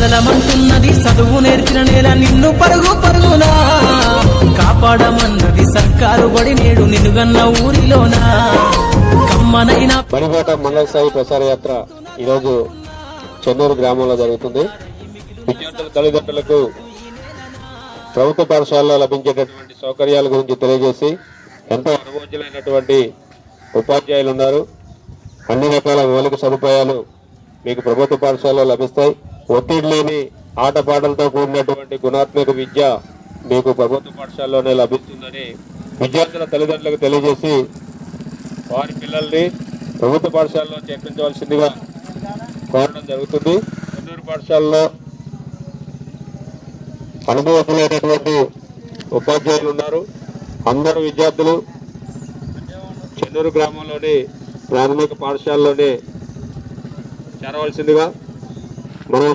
కదలమంటున్నది చదువు నేర్చిన నేల నిన్ను పరుగు పరుగునా కాపాడమన్నది సర్కారు బడి నేడు నిన్నుగన్న ఊరిలోనా కమ్మనైనా మణిపేట మండల స్థాయి ప్రసార యాత్ర ఈరోజు చెన్నూరు గ్రామంలో జరుగుతుంది. విద్యార్థుల తల్లిదండ్రులకు ప్రభుత్వ పాఠశాలలో లభించేటటువంటి సౌకర్యాల గురించి తెలియజేసి ఎంతో అనుభవజ్ఞులైనటువంటి ఉపాధ్యాయులు ఉన్నారు. అన్ని రకాల మౌలిక సదుపాయాలు మీకు ప్రభుత్వ పాఠశాలలో లభిస్తాయి. ఒత్తిడి లేని ఆటపాటలతో కూడినటువంటి గుణాత్మక విద్య మీకు ప్రభుత్వ పాఠశాలలోనే లభిస్తుందని విద్యార్థుల తల్లిదండ్రులకు తెలియజేసి వారి పిల్లల్ని ప్రభుత్వ పాఠశాలలో చేర్పించవలసిందిగా కోరడం జరుగుతుంది. చెన్నూరు పాఠశాలలో అనుభవజ్ఞులైనటువంటి ఉపాధ్యాయులు ఉన్నారు. అందరూ విద్యార్థులు చెన్నూరు గ్రామంలోని ప్రాథమిక పాఠశాలలోనే చేరవలసిందిగా మనం